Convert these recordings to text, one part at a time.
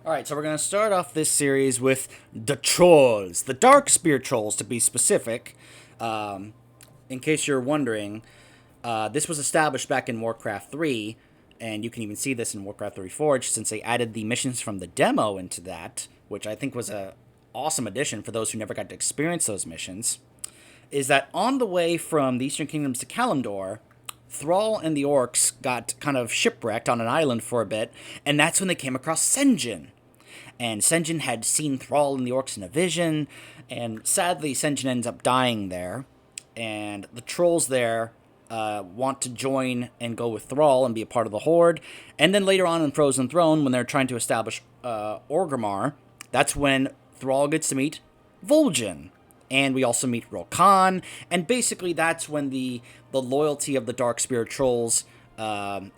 Alright, so we're going to start off this series with the Trolls. The Darkspear Trolls, to be specific. In case you're wondering, this was established back in Warcraft 3, and you can even see this in Warcraft 3 Forge, since they added the missions from the demo into that, which I think was a awesome addition for those who never got to experience those missions, is that on the way from the Eastern Kingdoms to Kalimdor, Thrall and the orcs got kind of shipwrecked on an island for a bit, and that's when they came across Sen'jin. And Sen'jin had seen Thrall and the orcs in a vision, and sadly Sen'jin ends up dying there. And the trolls there want to join and go with Thrall and be a part of the Horde. And then later on in Frozen Throne, when they're trying to establish Orgrimmar, that's when Thrall gets to meet Vol'jin. And we also meet Rokan, and basically that's when the loyalty of the Darkspear Trolls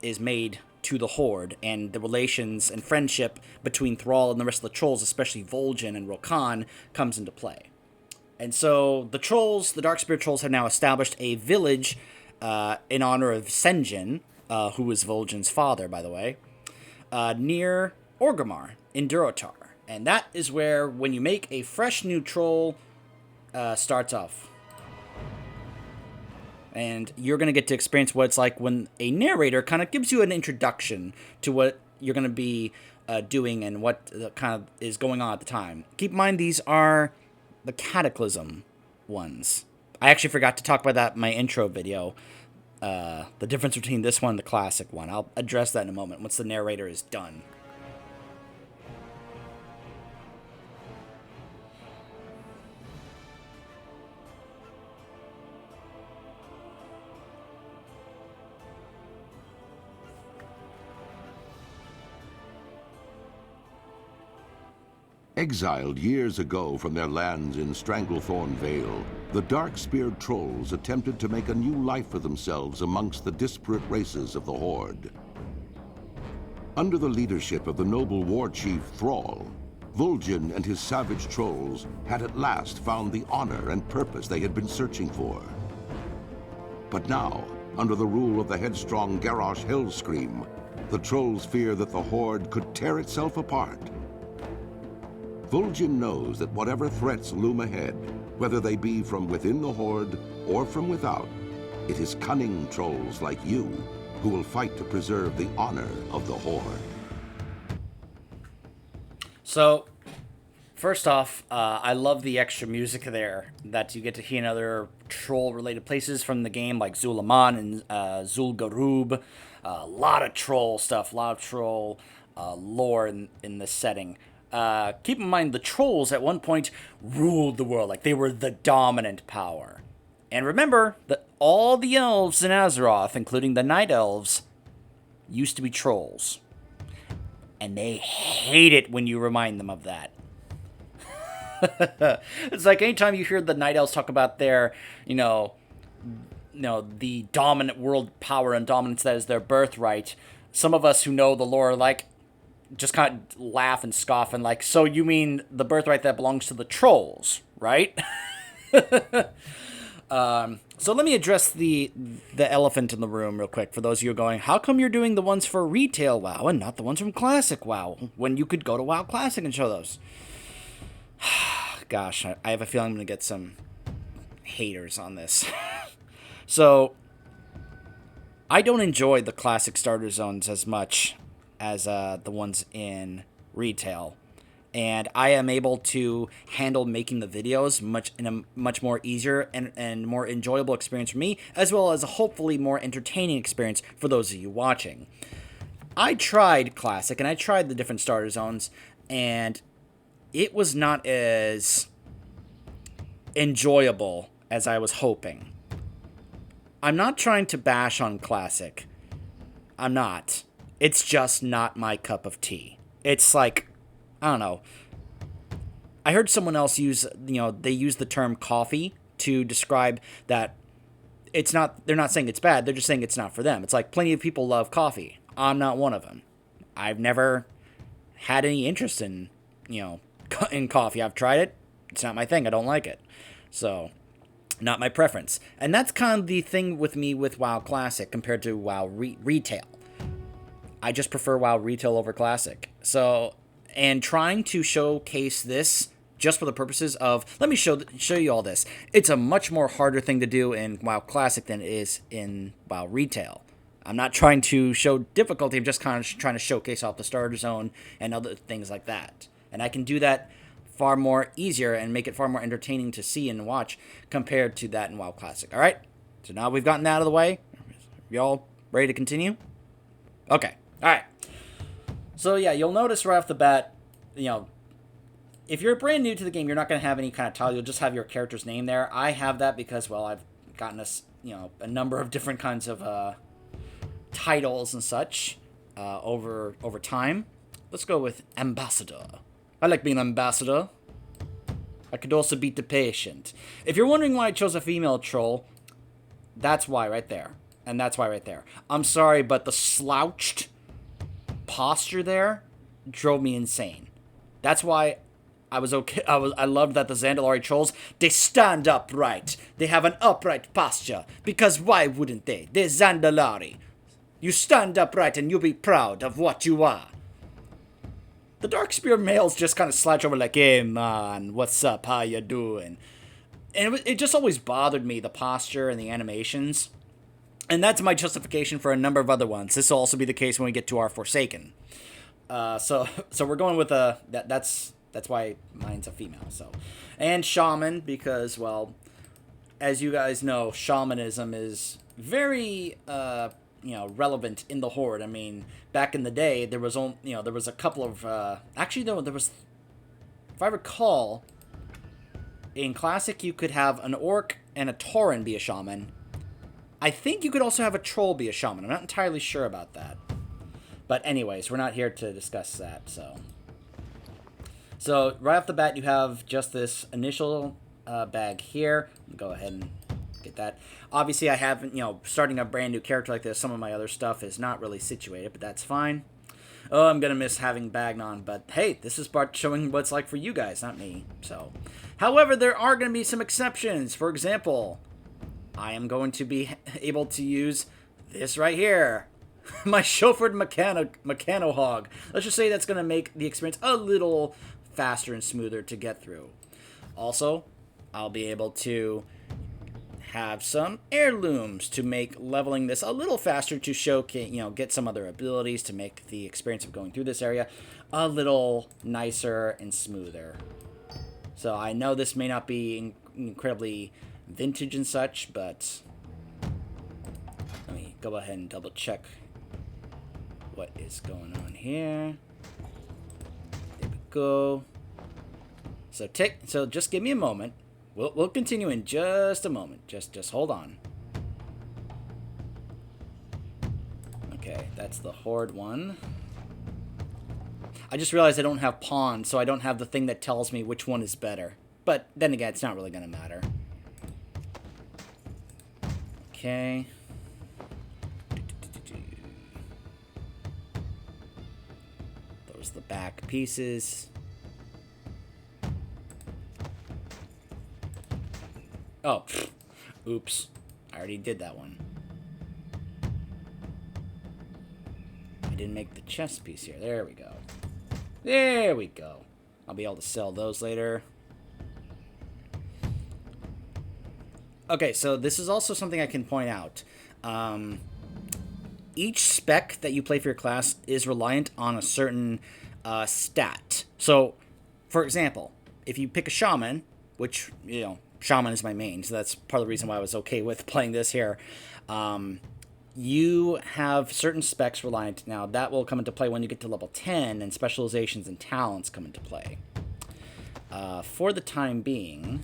is made to the Horde, and the relations and friendship between Thrall and the rest of the Trolls, especially Vol'jin and Rokan, comes into play. And so the Trolls, the Darkspear Trolls, have now established a village in honor of Sen'jin, who is Vol'jin's father, by the way, near Orgrimmar in Durotar. And that is where, when you make a fresh new troll, starts off. And you're going to get to experience what it's like when a narrator kind of gives you an introduction to what you're going to be doing and what kind of is going on at the time. Keep in mind, these are the Cataclysm ones. I actually forgot to talk about that in my intro video. The difference between this one and the classic one. I'll address that in a moment once the narrator is done. Exiled years ago from their lands in Stranglethorn Vale, the dark-speared trolls attempted to make a new life for themselves amongst the disparate races of the Horde. Under the leadership of the noble war chief Thrall, Vol'jin and his savage trolls had at last found the honor and purpose they had been searching for. But now, under the rule of the headstrong Garrosh Hellscream, the trolls fear that the Horde could tear itself apart. Vol'jin knows that whatever threats loom ahead, whether they be from within the Horde or from without, it is cunning trolls like you who will fight to preserve the honor of the Horde. So, first off, I love the extra music there that you get to hear in other troll-related places from the game, like Zulaman and Zul'Gurub. A lot of troll stuff, a lot of troll lore in this setting. Keep in mind, the trolls at one point ruled the world, like they were the dominant power. And remember that all the elves in Azeroth, including the Night Elves, used to be trolls. And they hate it when you remind them of that. It's like anytime you hear the Night Elves talk about their, the dominant world power and dominance that is their birthright, some of us who know the lore are like, just kind of laugh and scoff and like, so you mean the birthright that belongs to the trolls, right? So let me address the elephant in the room real quick for those of you going, how come you're doing the ones for retail WoW and not the ones from Classic WoW when you could go to WoW Classic and show those? Gosh, I have a feeling I'm going to get some haters on this. So, I don't enjoy the Classic starter zones as much as the ones in retail, and I am able to handle making the videos in a much more easier and more enjoyable experience for me, as well as a hopefully more entertaining experience for those of you watching. I tried Classic and I tried the different starter zones, and it was not as enjoyable as I was hoping. I'm not trying to bash on Classic. I'm not. It's just not my cup of tea. It's like, I don't know. I heard someone else use, they use the term coffee to describe that it's not, they're not saying it's bad, they're just saying it's not for them. It's like plenty of people love coffee. I'm not one of them. I've never had any interest in, in coffee. I've tried it. It's not my thing. I don't like it. So, not my preference. And that's kind of the thing with me with WoW Classic compared to WoW Retail. I just prefer WoW Retail over Classic. So, and trying to showcase this just for the purposes of let me show you all this. It's a much more harder thing to do in WoW Classic than it is in WoW Retail. I'm not trying to show difficulty. I'm just kind of trying to showcase off the starter zone and other things like that. And I can do that far more easier and make it far more entertaining to see and watch compared to that in WoW Classic. All right. So now we've gotten that out of the way. Y'all ready to continue? Okay. All right. So yeah, you'll notice right off the bat, if you're brand new to the game, you're not going to have any kind of title. You'll just have your character's name there. I have that because, well, I've gotten a number of different kinds of titles and such over time. Let's go with Ambassador. I like being Ambassador. I could also beat the patient. If you're wondering why I chose a female troll, that's why right there. And that's why right there. I'm sorry, but the slouched posture there drove me insane. That's why I was okay. I loved that the Zandalari trolls, they stand upright. They have an upright posture. Because why wouldn't they? They're Zandalari. You stand upright and you be proud of what you are. The Darkspear males just kind of slouch over like, hey man, what's up, how you doing? And it just always bothered me, the posture and the animations. And that's my justification for a number of other ones. This will also be the case when we get to our Forsaken. So we're going with that's why mine's a female. So, and Shaman, because, well, as you guys know, shamanism is very relevant in the Horde. I mean, back in the day, there was a couple of there was, if I recall, in Classic you could have an orc and a tauren be a shaman. I think you could also have a troll be a shaman. I'm not entirely sure about that. But anyways, we're not here to discuss that, So right off the bat, you have just this initial bag here. Go ahead and get that. Obviously, I haven't, starting a brand new character like this, some of my other stuff is not really situated, but that's fine. Oh, I'm going to miss having Bagnon, but hey, this is part showing what it's like for you guys, not me. So, however, there are going to be some exceptions. For example, I am going to be able to use this right here. My chauffeured mechano hog. Let's just say that's going to make the experience a little faster and smoother to get through. Also, I'll be able to have some heirlooms to make leveling this a little faster to showcase, get some other abilities to make the experience of going through this area a little nicer and smoother. So I know this may not be incredibly vintage and such, but let me go ahead and double check what is going on here. There we go. So just give me a moment. We'll continue in just a moment. Just hold on. Okay, that's the Horde one. I just realized I don't have pawns, so I don't have the thing that tells me which one is better. But then again, it's not really going to matter. Okay. Those are the back pieces. Oh, oops. I already did that one. I didn't make the chest piece here. There we go. There we go. I'll be able to sell those later. Okay, so this is also something I can point out. Each spec that you play for your class is reliant on a certain stat. So, for example, if you pick a shaman, which, shaman is my main, so that's part of the reason why I was okay with playing this here. You have certain specs reliant. Now, that will come into play when you get to level 10, and specializations and talents come into play. For the time being,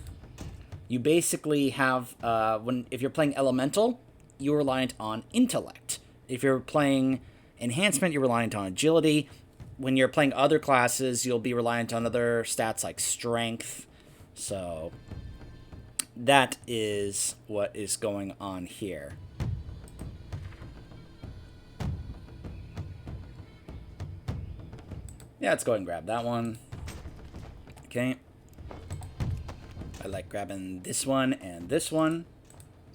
you basically have, if you're playing Elemental, you're reliant on Intellect. If you're playing Enhancement, you're reliant on Agility. When you're playing other classes, you'll be reliant on other stats like Strength. So that is what is going on here. Yeah, let's go ahead and grab that one. Okay. I like grabbing this one and this one,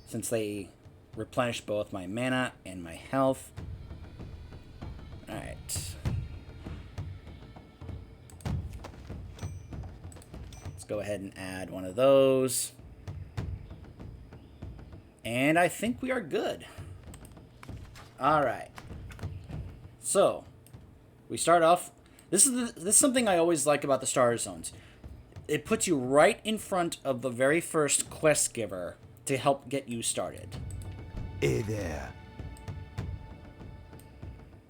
since they replenish both my mana and my health. Alright. go ahead and add one of those. And I think we are good. Alright. So, we start off. This is something I always like about the Star Zones. It puts you right in front of the very first quest giver to help get you started. Hey there.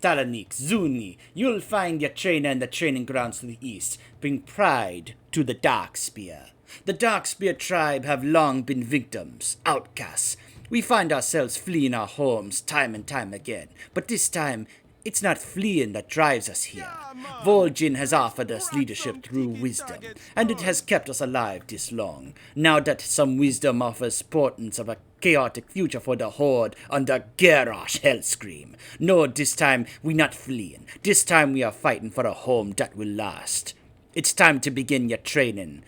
Papaneeks, Zuni, you'll find your trainer in the training grounds to the east. Bring pride to the Darkspear. The Darkspear tribe have long been victims, outcasts. We find ourselves fleeing our homes time and time again, but this time, it's not fleeing that drives us here. Vol'jin has offered us leadership through wisdom, and it has kept us alive this long. Now that some wisdom offers portents of a chaotic future for the Horde under Garrosh Hellscream. No, this time we not fleeing. This time we are fighting for a home that will last. It's time to begin your training.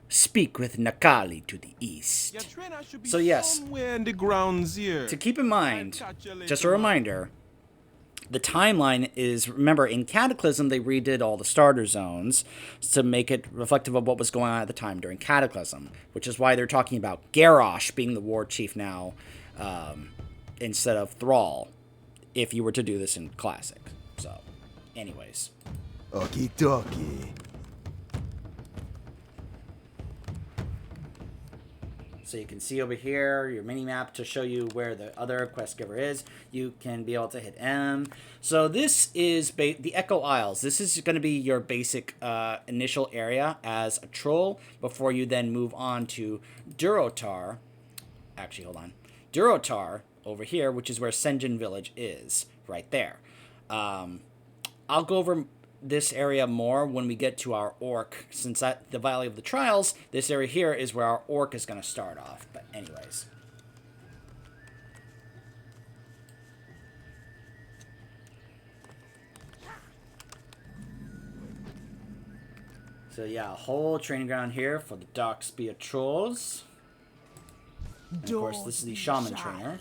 Speak with Nakali to the east. So yes, In the grounds here. to keep in mind, just a reminder, the timeline is, remember, in Cataclysm, they redid all the starter zones to make it reflective of what was going on at the time during Cataclysm, which is why they're talking about Garrosh being the war chief now instead of Thrall, if you were to do this in Classic. So, anyways. Okie dokie. So you can see over here your mini map to show you where the other quest giver is. You can be able to hit M. So this is the Echo Isles. This is going to be your basic initial area as a troll before you then move on to Durotar. Actually, hold on. Durotar over here, which is where Sen'jin Village is, right there. I'll go over this area more when we get to our orc, since at the Valley of the Trials, this area here is where our orc is going to start off. But anyways. So yeah, a whole training ground here for the Darkspear Trolls. And of course, this is the Shaman Trainer.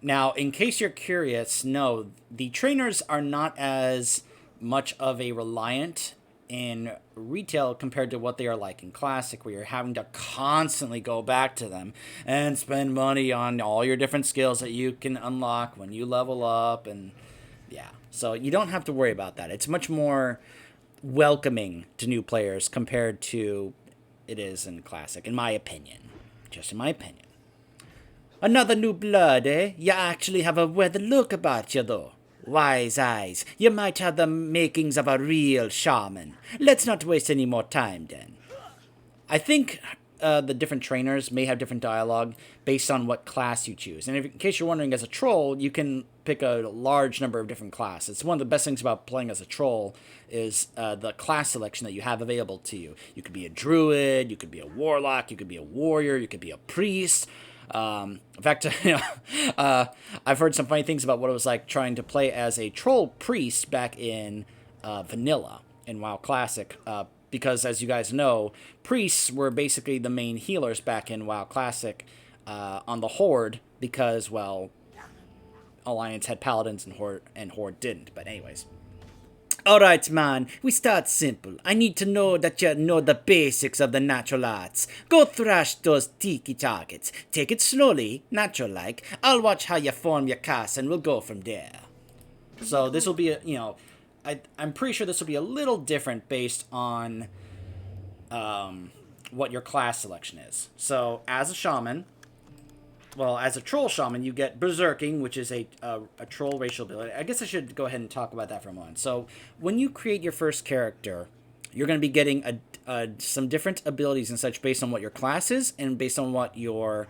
Now, in case you're curious, no, the trainers are not as much of a reliant in retail compared to what they are like in Classic, where you're having to constantly go back to them and spend money on all your different skills that you can unlock when you level up, and yeah. So you don't have to worry about that. It's much more welcoming to new players compared to it is in Classic, in my opinion. Just in my opinion. Another new blood, eh? You actually have a weathered look about you, though. Wise eyes. You might have the makings of a real shaman. Let's not waste any more time, then. I think the different trainers may have different dialogue based on what class you choose. And in case you're wondering, as a troll, you can pick a large number of different classes. One of the best things about playing as a troll is the class selection that you have available to you. You could be a druid, you could be a warlock, you could be a warrior, you could be a priest. In fact, I've heard some funny things about what it was like trying to play as a troll priest back in Vanilla in WoW Classic, because as you guys know, priests were basically the main healers back in WoW Classic on the Horde, because, well, Alliance had paladins and Horde didn't. But anyways. Alright, man, we start simple. I need to know that you know the basics of the natural arts. Go thrash those tiki targets. Take it slowly, natural-like. I'll watch how you form your cast, and we'll go from there. So this will be, I'm pretty sure this will be a little different based on what your class selection is. So, as a shaman, well, as a troll shaman, you get berserking, which is a troll racial ability. I guess I should go ahead and talk about that for a moment. So, when you create your first character, you're going to be getting some different abilities and such based on what your class is and based on what your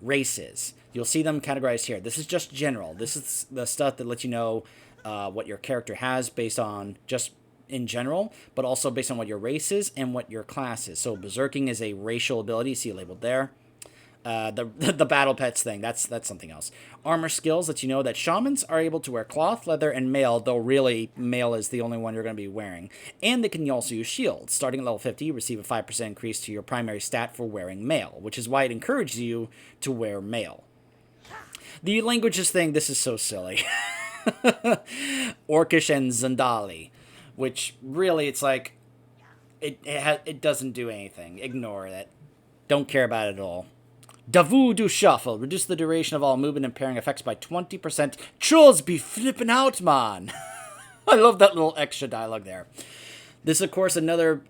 race is. You'll see them categorized here. This is just general. This is the stuff that lets you know what your character has based on just in general, but also based on what your race is and what your class is. So, berserking is a racial ability. You see it labeled there. The battle pets thing, that's something else. Armor skills let you know that shamans are able to wear cloth, leather, and mail, though really mail is the only one you're going to be wearing. And they can also use shields. Starting at level 50, you receive a 5% increase to your primary stat for wearing mail, which is why it encourages you to wear mail. The languages thing, this is so silly. Orcish and Zandali, which really it's like, It doesn't do anything. Ignore it. Don't care about it at all. Davu do shuffle. Reduce the duration of all movement and pairing effects by 20%. Trolls be flipping out, man. I love that little extra dialogue there. This, of course, another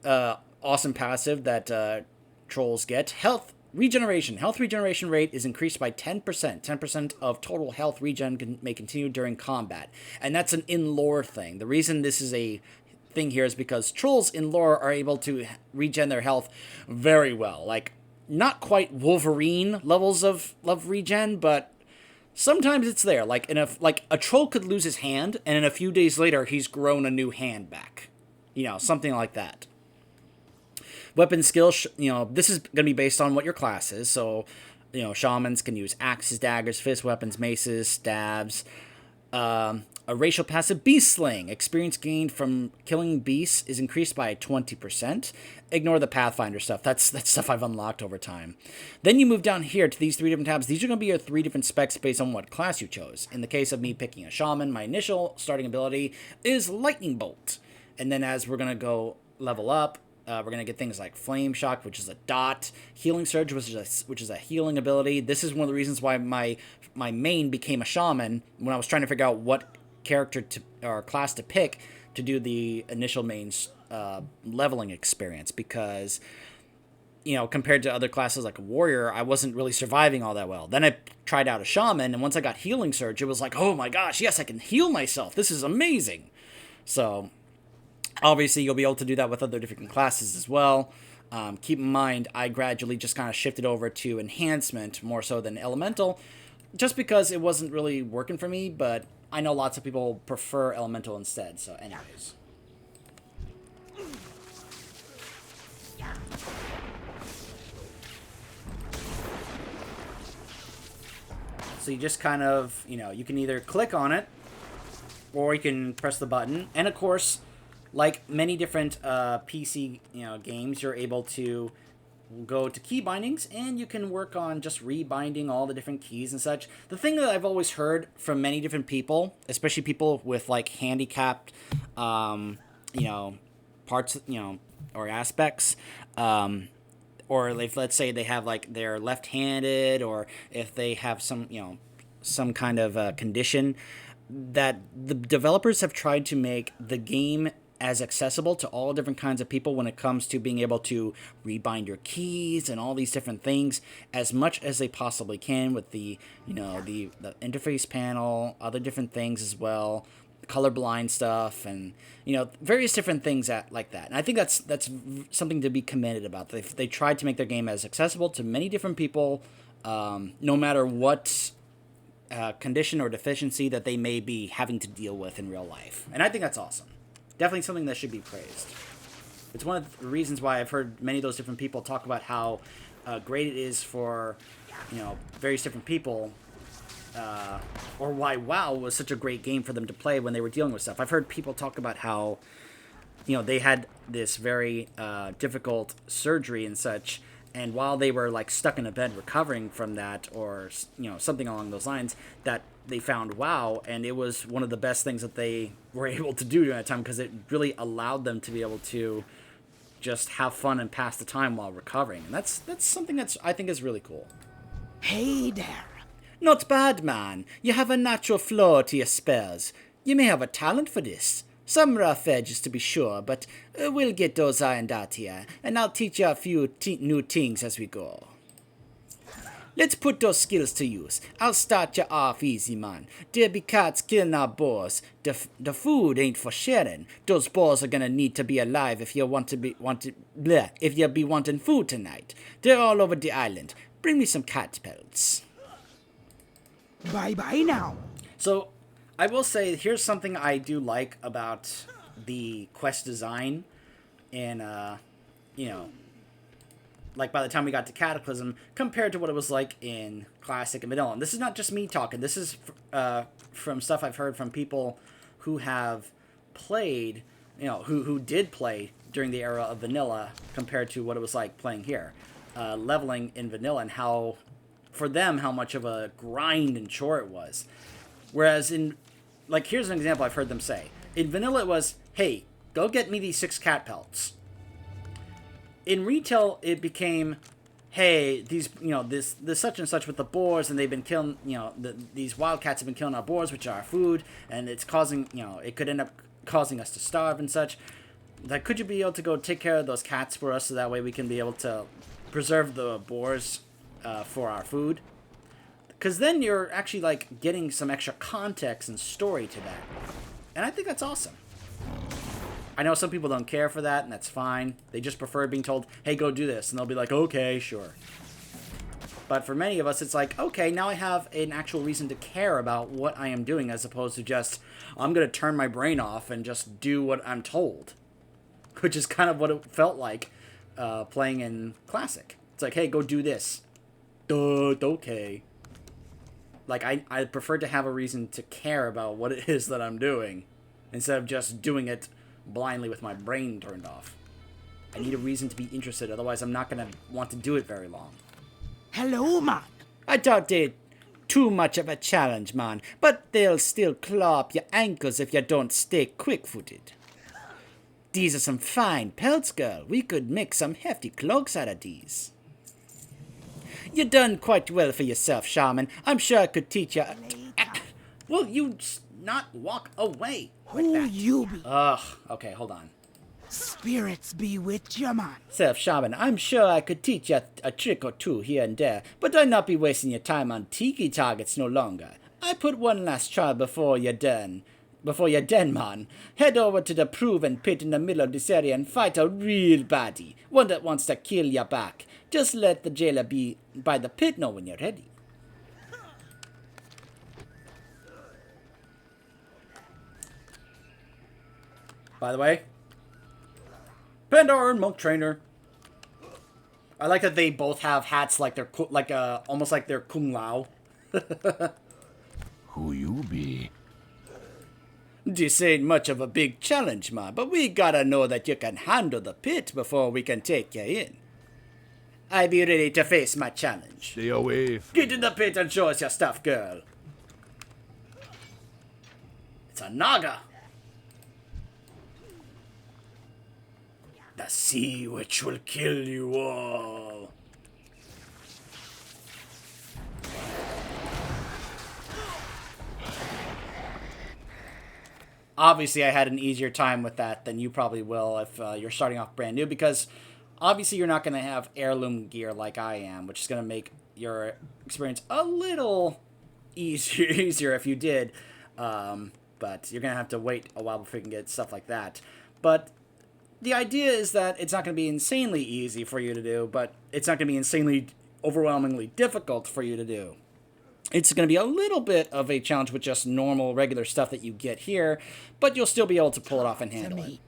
awesome passive that trolls get. Health regeneration. Health regeneration rate is increased by 10%. 10% of total health regen may continue during combat. And that's an in-lore thing. The reason this is a thing here is because trolls in lore are able to regen their health very well. Like, not quite Wolverine levels of regen, but sometimes it's there. Like a troll could lose his hand, and in a few days later, he's grown a new hand back. Something like that. Weapon skill, this is going to be based on what your class is. So, shamans can use axes, daggers, fist weapons, maces, stabs. A racial passive, Beast Slaying. Experience gained from killing beasts is increased by 20%. Ignore the Pathfinder stuff. That's stuff I've unlocked over time. Then you move down here to these 3 different tabs. These are going to be your 3 different specs based on what class you chose. In the case of me picking a Shaman, my initial starting ability is Lightning Bolt. And then as we're going to go level up, we're going to get things like Flame Shock, which is a dot, Healing Surge, which is a healing ability. This is one of the reasons why my main became a Shaman when I was trying to figure out what character or class to pick to do the initial main leveling experience, because compared to other classes like a warrior, I wasn't really surviving all that well. Then I tried out a shaman, and once I got healing surge, it was like, oh my gosh, yes, I can heal myself, this is amazing. So obviously you'll be able to do that with other different classes as well. Keep in mind, I gradually just kind of shifted over to enhancement more so than elemental, just because it wasn't really working for me, but I know lots of people prefer elemental instead, so anyways. So you just kind of, you can either click on it, or you can press the button, and of course, like many different PC games, you're able to go to key bindings, and you can work on just rebinding all the different keys and such. The thing that I've always heard from many different people, especially people with like handicapped, parts, or aspects, or if let's say they have like they're left-handed, or if they have some kind of condition, that the developers have tried to make the game as accessible to all different kinds of people when it comes to being able to rebind your keys and all these different things as much as they possibly can with the interface panel, other different things as well, colorblind stuff, and various different things like that. And I think that's something to be commended about. They tried to make their game as accessible to many different people, no matter what condition or deficiency that they may be having to deal with in real life. And I think that's awesome. Definitely something that should be praised. It's one of the reasons why I've heard many of those different people talk about how great it is for, various different people, or why WoW was such a great game for them to play when they were dealing with stuff. I've heard people talk about how, they had this very difficult surgery and such, and while they were like stuck in a bed recovering from that, or something along those lines, that they found WoW, and it was one of the best things that they were able to do during that time, because it really allowed them to be able to just have fun and pass the time while recovering. And that's something that's I think is really cool. Hey there. Not bad, man. You have a natural flow to your spells. You may have a talent for this. Some rough edges, to be sure, but we'll get those ironed out here, and I'll teach you a few new things as we go. Let's put those skills to use. I'll start you off easy, man. There be cats killing our boars. The food ain't for sharing. Those boars are gonna need to be alive if you if you be wanting food tonight. They're all over the island. Bring me some cat pelts. Bye-bye now. So, I will say, here's something I do like about the quest design, and like by the time we got to Cataclysm, compared to what it was like in Classic and Vanilla. And this is not just me talking. This is from stuff I've heard from people who have played, who did play during the era of Vanilla compared to what it was like playing here. Leveling in Vanilla, and how, for them, how much of a grind and chore it was. Whereas here's an example I've heard them say. In Vanilla it was, hey, go get me these 6 cat pelts. in retail, it became, hey, these, this such and such with the boars, and they've been killing, these wildcats have been killing our boars, which are our food, and it's causing, it could end up causing us to starve and such. Like, could you be able to go take care of those cats for us so that way we can be able to preserve the boars for our food? Because then you're actually, like, getting some extra context and story to that. And I think that's awesome. I know some people don't care for that, and that's fine. They just prefer being told, hey, go do this. And they'll be like, okay, sure. But for many of us, it's like, okay, now I have an actual reason to care about what I am doing, as opposed to just, I'm going to turn my brain off and just do what I'm told. Which is kind of what it felt like playing in Classic. It's like, hey, go do this. Okay. Like, I prefer to have a reason to care about what it is that I'm doing, instead of just doing it blindly with my brain turned off. I need a reason to be interested, otherwise I'm not going to want to do it very long. Hello, man. I thought they'd too much of a challenge, man, but they'll still claw up your ankles if you don't stay quick-footed. These are some fine pelts, girl. We could make some hefty cloaks out of these. You done quite well for yourself, Shaman. I'm sure I could teach you... Will you not walk away? Who you be? Ugh, okay, hold on. Spirits be with you, man. Shaman, I'm sure I could teach you a trick or two here and there, but I'd not be wasting your time on tiki targets no longer. I put one last trial before you're done, man. Head over to the proven pit in the middle of this area and fight a real baddie, one that wants to kill you back. Just let the jailer be by the pit know when you're ready. By the way, Pandora and Monk Trainer. I like that they both have hats like they're almost like they're Kung Lao. Who you be? This ain't much of a big challenge, man, but we gotta know that you can handle the pit before we can take you in. I be ready to face my challenge. Stay away. Get in the pit and show us your stuff, girl. It's a Naga. The sea witch will kill you all. Obviously, I had an easier time with that than you probably will if you're starting off brand new, because obviously you're not going to have heirloom gear like I am, which is going to make your experience a little easier if you did. But you're going to have to wait a while before you can get stuff like that. But the idea is that it's not going to be insanely easy for you to do, but it's not going to be insanely overwhelmingly difficult for you to do. It's going to be a little bit of a challenge with just normal, regular stuff that you get here, but you'll still be able to pull it off and handle it.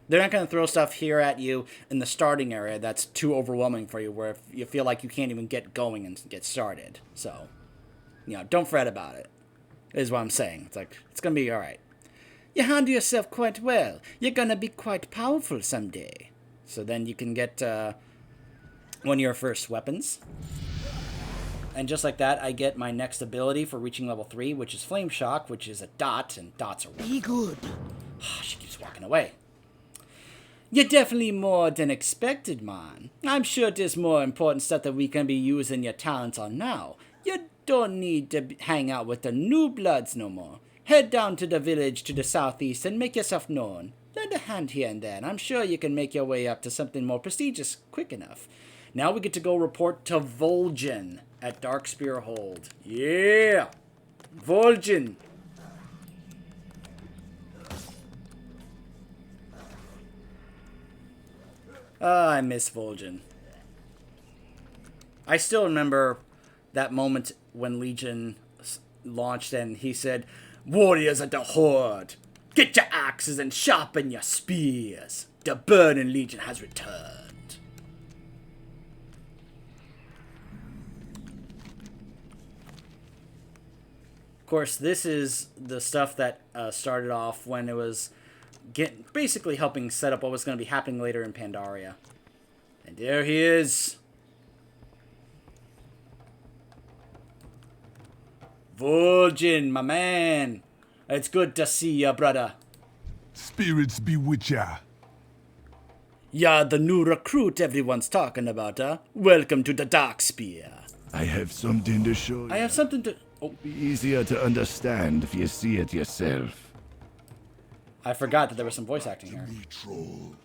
They're not going to throw stuff here at you in the starting area that's too overwhelming for you, where you feel like you can't even get going and get started. So, don't fret about it, is what I'm saying. It's like, it's going to be all right. You handle yourself quite well. You're going to be quite powerful someday. So then you can get one of your first weapons. And just like that, I get my next ability for reaching level 3, which is Flame Shock, which is a dot, and dots are... Be good. She keeps walking away. You're definitely more than expected, man. I'm sure there's more important stuff that we can be using your talents on now. You don't need to hang out with the new bloods no more. Head down to the village to the southeast and make yourself known. Lend a hand here and there, and I'm sure you can make your way up to something more prestigious quick enough. Now we get to go report to Vol'jin at Darkspear Hold. Yeah! Vol'jin! I miss Vol'jin. I still remember that moment when Legion launched and he said, "Warriors of the Horde, get your axes and sharpen your spears. The Burning Legion has returned." Of course, this is the stuff that started off when it was basically helping set up what was going to be happening later in Pandaria. And there he is. Vol'jin, my man. It's good to see ya, brother. Spirits be with ya. You're the new recruit everyone's talking about, huh? Welcome to the Dark Spear. I have something to show you. I have something to... Oh, Be easier to understand if you see it yourself. I forgot that there was some voice acting here. Me, troll.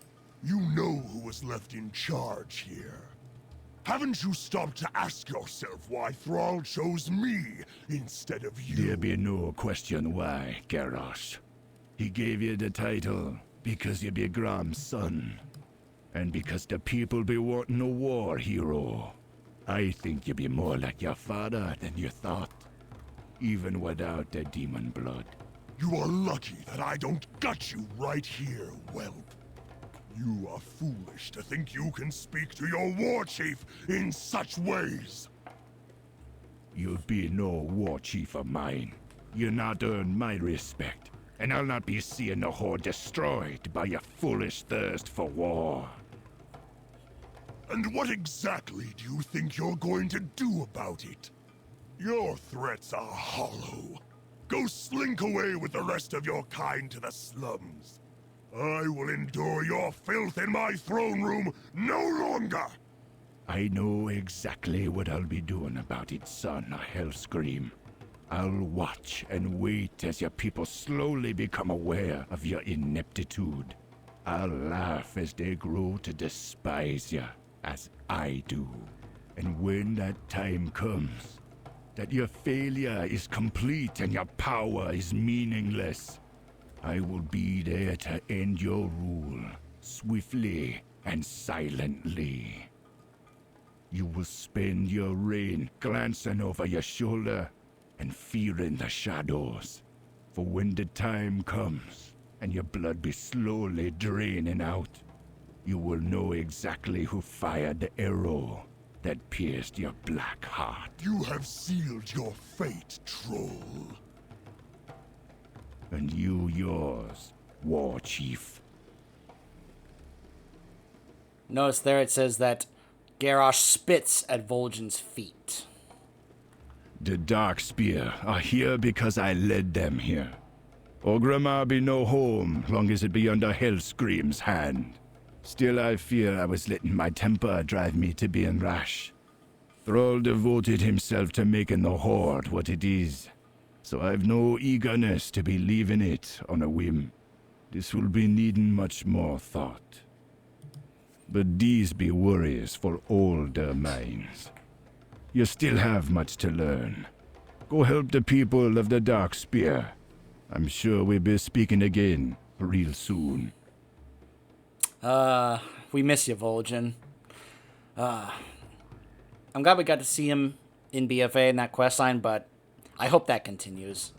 You know who was left in charge here. Haven't you stopped to ask yourself why Thrall chose me instead of you? There be no question why, Garrosh. He gave you the title because you be Grom's son. And because the people be wanting a war hero. I think you be more like your father than you thought. Even without the demon blood. You are lucky that I don't gut you right here, whelp. You are foolish to think you can speak to your war chief in such ways. You'll be no war chief of mine. You'll not earn my respect. And I'll not be seeing the Horde destroyed by your foolish thirst for war. And what exactly do you think you're going to do about it? Your threats are hollow. Go slink away with the rest of your kind to the slums. I will endure your filth in my throne room no longer! I know exactly what I'll be doing about it, son of Hellscream. I'll watch and wait as your people slowly become aware of your ineptitude. I'll laugh as they grow to despise you, as I do. And when that time comes, that your failure is complete and your power is meaningless, I will be there to end your rule, swiftly and silently. You will spend your reign glancing over your shoulder and fearing the shadows. For when the time comes and your blood be slowly draining out, you will know exactly who fired the arrow that pierced your black heart. You have sealed your fate, troll. And you yours, War Chief. Notice there it says that Garrosh spits at Vol'jin's feet. The Dark Spear are here because I led them here. Orgrimmar be no home, long as it be under Hellscream's hand. Still I fear I was letting my temper drive me to being rash. Thrall devoted himself to making the Horde what it is, so I've no eagerness to be leaving it on a whim. This will be needing much more thought. But these be worries for older minds. You still have much to learn. Go help the people of the Dark Spear. I'm sure we'll be speaking again real soon. We miss you, Vol'jin. I'm glad we got to see him in BFA in that questline, but I hope that continues.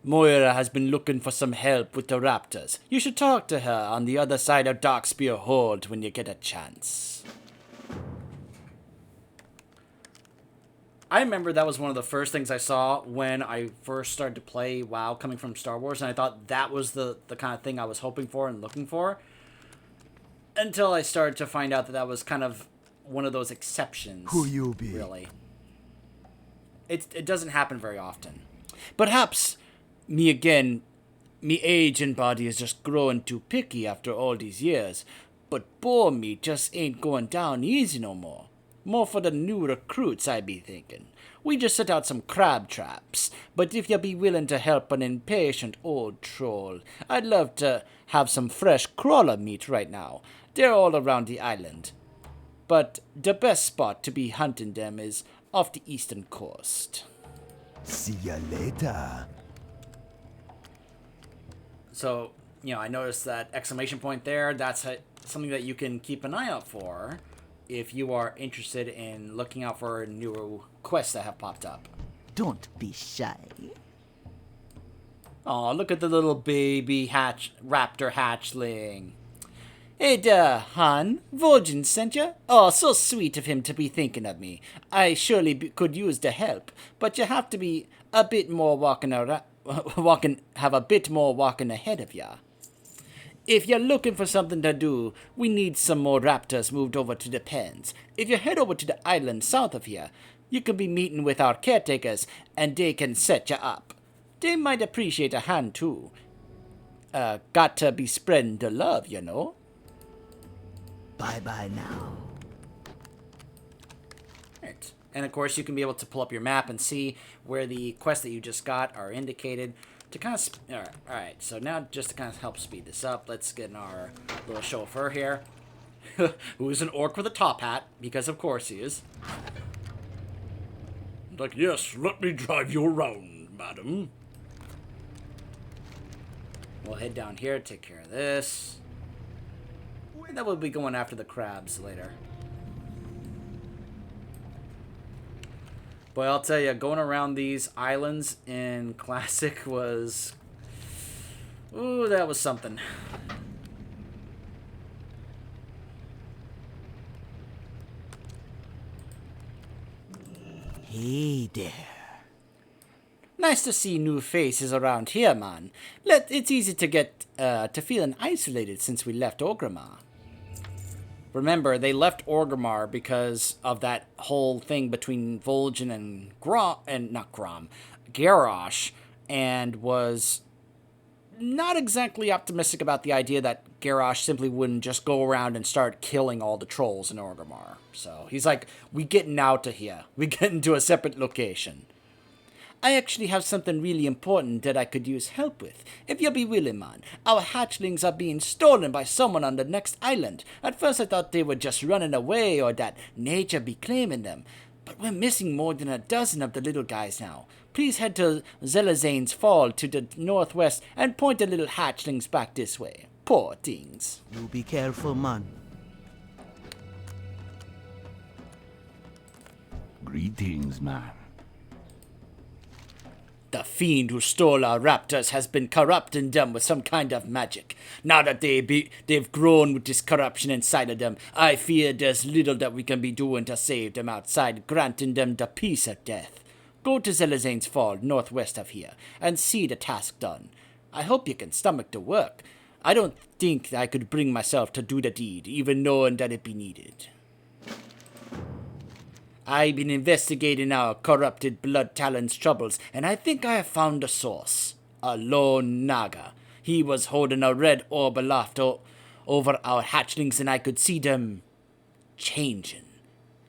Moira has been looking for some help with the raptors. You should talk to her on the other side of Darkspear Hold when you get a chance. I remember that was one of the first things I saw when I first started to play WoW coming from Star Wars, and I thought that was the kind of thing I was hoping for and looking for. Until I started to find out that that was kind of one of those exceptions. Who you be? Really. It doesn't happen very often. Perhaps me age and body is just growing too picky after all these years, but boar meat just ain't going down easy no more. More for the new recruits, I be thinking. We just set out some crab traps, but if you be willing to help an impatient old troll, I'd love to have some fresh crawler meat right now. They're all around the island. But the best spot to be hunting them is off the eastern coast. See ya later. So, I noticed that exclamation point there. That's something that you can keep an eye out for if you are interested in looking out for new quests that have popped up. Don't be shy. Aw, look at the little baby raptor hatchling. Hey there, Han. Vol'jin sent ya? Oh, so sweet of him to be thinking of me. I surely could use the help, but you have to be a bit more have a bit more walking ahead of ya. If you're looking for something to do, we need some more raptors moved over to the pens. If you head over to the island south of here, you can be meeting with our caretakers, and they can set you up. They might appreciate a hand, too. Got to be spreading the love, you know. Bye-bye now. Right. And of course, you can be able to pull up your map and see where the quests that you just got are indicated to kind of. All right. So now, just to kind of help speed this up, let's get in our little chauffeur here, who is an orc with a top hat, because of course he is. Like, yes, let me drive you around, madam. We'll head down here, take care of this. Then we'll be going after the crabs later. But I'll tell you, going around these islands in Classic was... Ooh, that was something. Hey there. Nice to see new faces around here, man. It's easy to get to feeling isolated since we left Orgrimmar. Remember, they left Orgrimmar because of that whole thing between Vol'jin and Garrosh, and was not exactly optimistic about the idea that Garrosh simply wouldn't just go around and start killing all the trolls in Orgrimmar. So he's like, we getting out of here. We getting to a separate location. I actually have something really important that I could use help with, if you'll be willing, man. Our hatchlings are being stolen by someone on the next island. At first I thought they were just running away or that nature be claiming them. But we're missing more than a dozen of the little guys now. Please head to Zelazane's Fall to the northwest and point the little hatchlings back this way. Poor things. You be careful, man. Greetings, man. The fiend who stole our raptors has been corrupting them with some kind of magic. Now that they've grown with this corruption inside of them, I fear there's little that we can be doing to save them outside granting them the peace of death. Go to Zelazane's Fall, northwest of here, and see the task done. I hope you can stomach the work. I don't think I could bring myself to do the deed, even knowing that it be needed. I've been investigating our corrupted Blood Talon's troubles, and I think I have found the source. A lone Naga. He was holding a red orb aloft over our hatchlings, and I could see them changing.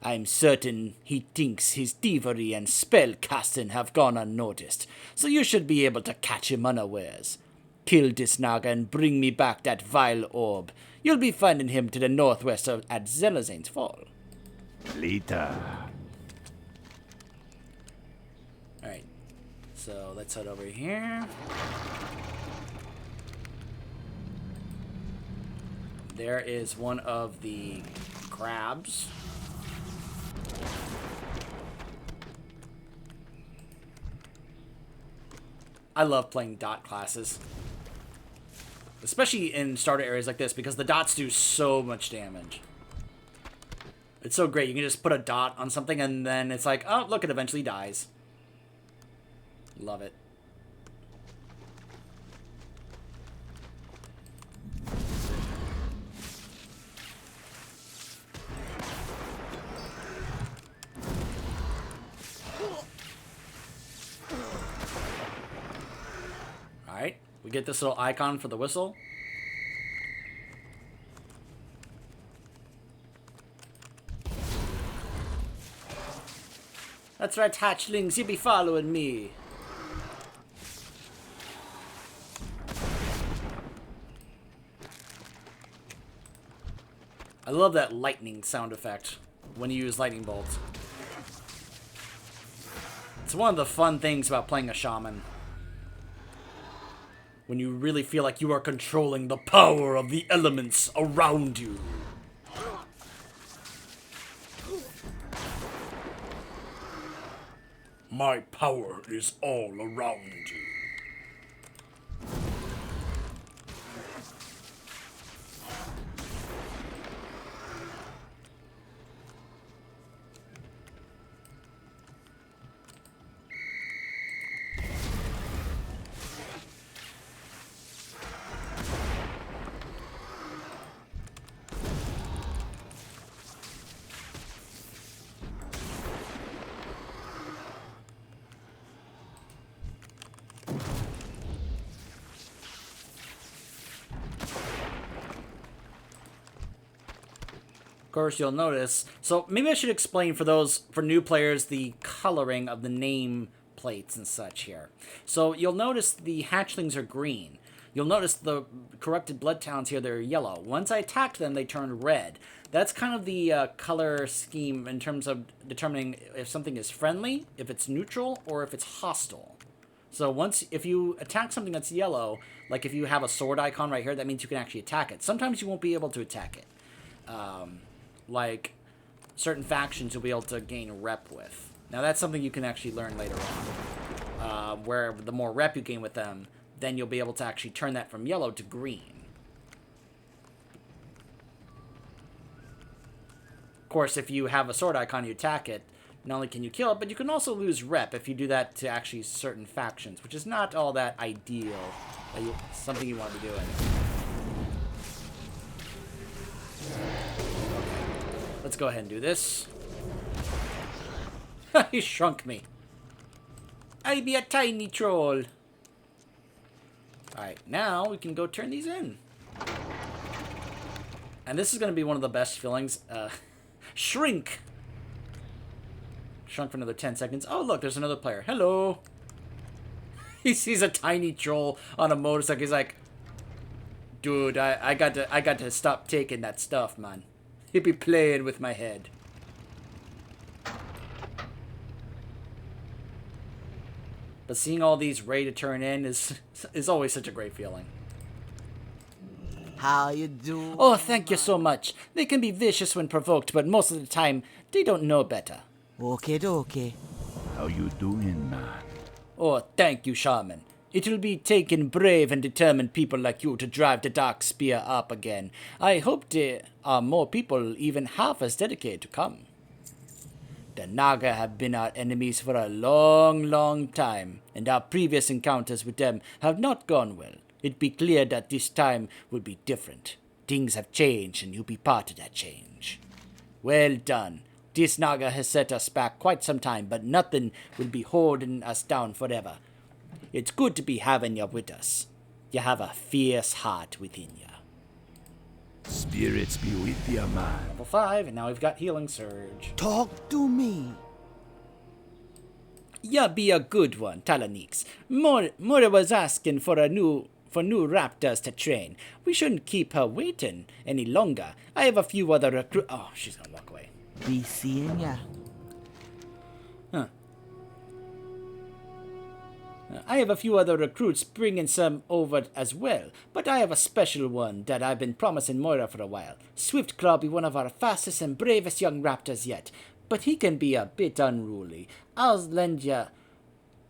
I'm certain he thinks his thievery and spell casting have gone unnoticed, so you should be able to catch him unawares. Kill this Naga and bring me back that vile orb. You'll be finding him to the northwest at Zelazane's Fall. Later. Alright. So let's head over here. There is one of the crabs. I love playing dot classes. Especially in starter areas like this, because the dots do so much damage. It's so great. You can just put a dot on something and then it's like, oh, look, it eventually dies. Love it. Alright, we get this little icon for the whistle. That's right, hatchlings, you be following me. I love that lightning sound effect when you use lightning bolts. It's one of the fun things about playing a shaman. When you really feel like you are controlling the power of the elements around you. My power is all around you. Of course, you'll notice. So maybe I should explain for new players, the coloring of the name plates and such here. So you'll notice the hatchlings are green. You'll notice the corrupted blood talons here, they're yellow. Once I attacked them, they turned red. That's kind of the color scheme in terms of determining if something is friendly, if it's neutral, or if it's hostile. So if you attack something that's yellow, like if you have a sword icon right here, that means you can actually attack it. Sometimes you won't be able to attack it. Like certain factions you'll be able to gain rep with. Now that's something you can actually learn later on. Where the more rep you gain with them, then you'll be able to actually turn that from yellow to green. Of course, if you have a sword icon, you attack it, not only can you kill it, but you can also lose rep if you do that to actually certain factions, which is not all that ideal. Something you want to be doing. Let's go ahead and do this. He shrunk me. I be a tiny troll. Alright, now we can go turn these in. And this is going to be one of the best feelings. Shrink. Shrunk for another 10 seconds. Oh, look, there's another player. Hello. He sees a tiny troll on a motorcycle. He's like, dude, I got to stop taking that stuff, man. He'd be playing with my head. But seeing all these ready to turn in is always such a great feeling. How you do? Oh, thank you so much. They can be vicious when provoked, but most of the time, they don't know better. Okay, dokie. How you doing, man? Oh, thank you, Shaman. It will be taking brave and determined people like you to drive the Dark Spear up again. I hope there are more people even half as dedicated to come. The Naga have been our enemies for a long, long time, and our previous encounters with them have not gone well. It'd be clear that this time will be different. Things have changed, and you'll be part of that change. Well done. This Naga has set us back quite some time, but nothing will be holding us down forever. It's good to be having you with us. You have a fierce heart within you. Spirits be with ya, man. Level 5, and now we've got Healing Surge. Talk to me. You be a good one, Papaneeks. Mora was asking for new raptors to train. We shouldn't keep her waiting any longer. I have a few other recruits. Oh, she's gonna walk away. Be seeing ya. Huh. I have a few other recruits bringing some over as well, but I have a special one that I've been promising Moira for a while. Swiftclaw be one of our fastest and bravest young raptors yet, but he can be a bit unruly. I'll lend ya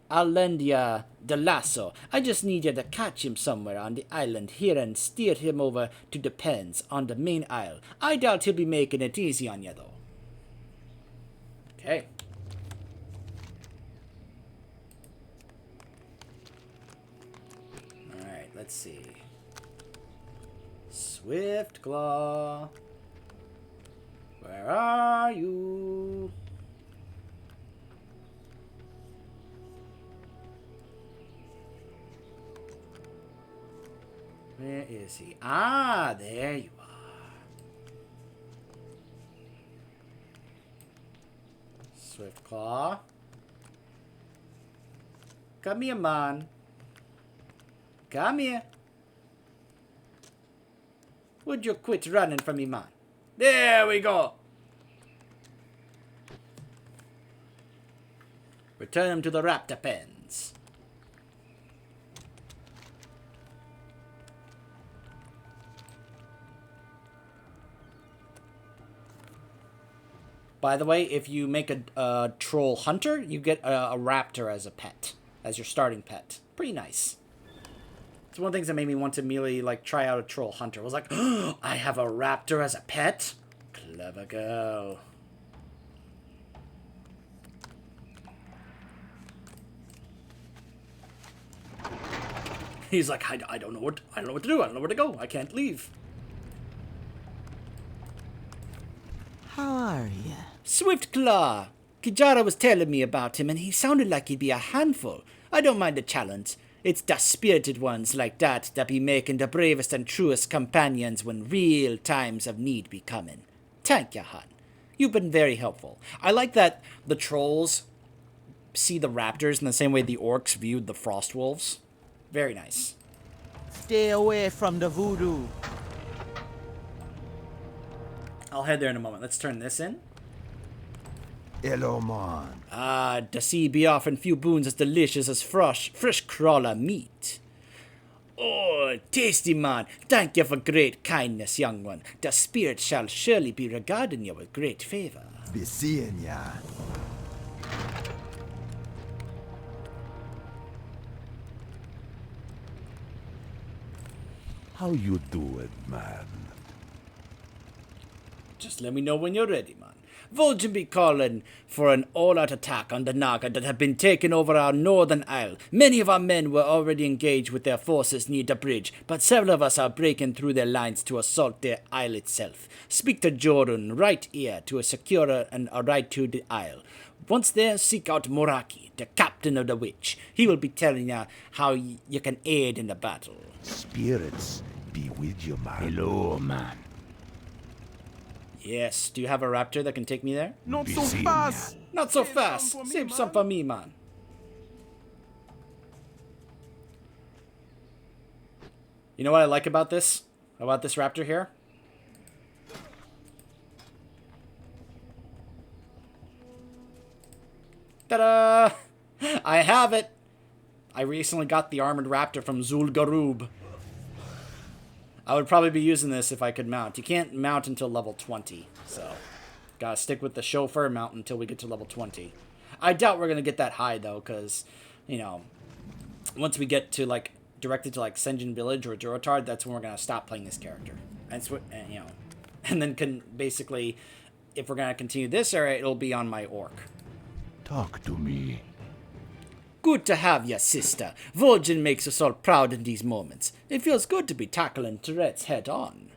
the lasso. I just need you to catch him somewhere on the island here and steer him over to the pens on the main isle. I doubt he'll be making it easy on you, though. Okay. Alright, let's see. Swiftclaw. Where are you? Where is he? Ah, there you are. Swiftclaw. Come here, man. Come here. Would you quit running from me, man? There we go. Return him to the raptor pens. By the way, if you make a troll hunter, you get a raptor as a pet, as your starting pet. Pretty nice. It's one of the things that made me want to immediately try out a troll hunter. I was like, oh, I have a raptor as a pet? Clever girl. He's like, I don't know what to do. I don't know where to go. I can't leave. How are ya? Swiftclaw! Kijara was telling me about him, and he sounded like he'd be a handful. I don't mind the challenge. It's the spirited ones like that be making the bravest and truest companions when real times of need be coming. Thank you, hon. You've been very helpful. I like that the trolls see the raptors in the same way the orcs viewed the frost wolves. Very nice. Stay away from the voodoo. I'll head there in a moment. Let's turn this in. Hello, man. Ah, the sea be offering few boons as delicious as fresh crawler meat. Oh, tasty man. Thank you for great kindness, young one. The spirit shall surely be regarding you with great favor. Be seeing ya. How you doing, man? Just let me know when you're ready, man. Vulcan be calling for an all-out attack on the Naga that have been taking over our northern isle. Many of our men were already engaged with their forces near the bridge, but several of us are breaking through their lines to assault their isle itself. Speak to Jorun right here to secure a ride to the isle. Once there, seek out Moraki, the captain of the witch. He will be telling you how you can aid in the battle. Spirits be with you, man. Hello, man. Yes, do you have a raptor that can take me there? Not so fast. Not so fast. Save some for me, man. You know what I like about this? About this raptor here? Ta-da! I have it! I recently got the armored raptor from Zul'Garub. I would probably be using this if I could mount. You can't mount until level 20, so gotta stick with the chauffeur mount until we get to level 20. I doubt we're gonna get that high though, because, you know, once we get to like directed to like Sen'jin Village or Durotard, that's when we're gonna stop playing this character. And you know, and then can basically, if we're gonna continue this area, it'll be on my orc. Talk to me. Good to have ya, sister. Vulcan makes us all proud in these moments. It feels good to be tackling threats head on.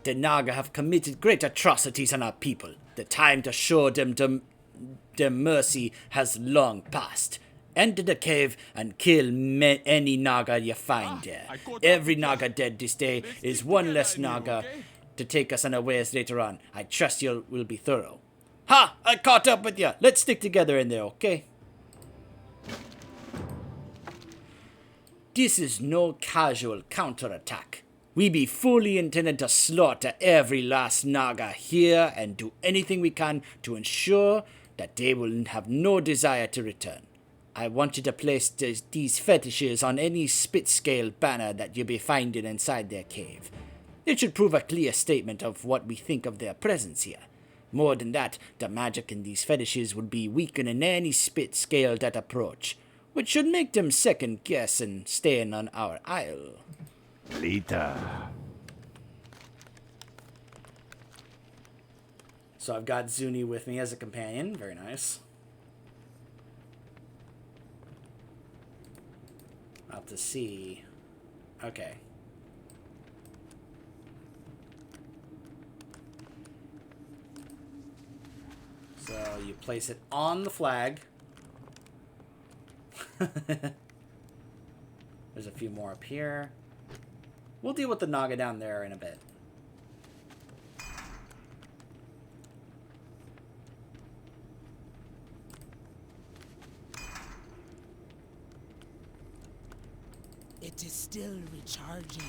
The Naga have committed great atrocities on our people. The time to show them their mercy has long passed. Enter the cave and kill any Naga you find there. Every Naga dead this day is one less Naga to take us unawares later on. I trust you will be thorough. Ha! I caught up with you. Let's stick together in there, okay? This is no casual counterattack. We be fully intended to slaughter every last Naga here and do anything we can to ensure that they will have no desire to return. I want you to place these fetishes on any spit-scale banner that you be finding inside their cave. It should prove a clear statement of what we think of their presence here. More than that, the magic in these fetishes would be weakening any spit scale that approach, which should make them second guess and staying on our isle. Later. So I've got Zuni with me as a companion. Very nice. Out to sea. Okay. So you place it on the flag. There's a few more up here. We'll deal with the Naga down there in a bit. It is still recharging.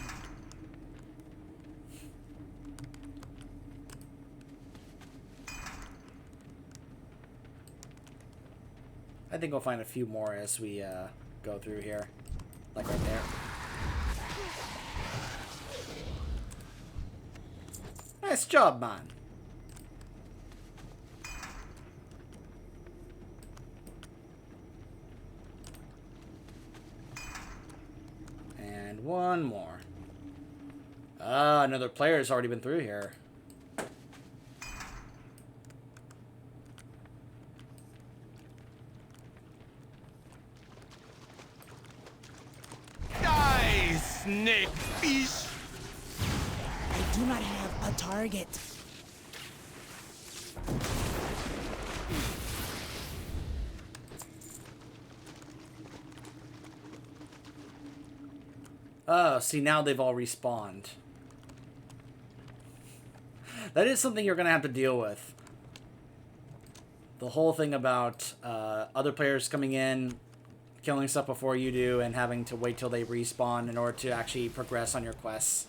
I think we'll find a few more as we go through here. Like right there. Nice job, man. And one more. Ah, another player's already been through here. Snake fish! I do not have a target. Oh, see, now they've all respawned. That is something you're going to have to deal with. The whole thing about other players coming in, killing stuff before you do, and having to wait till they respawn in order to actually progress on your quests.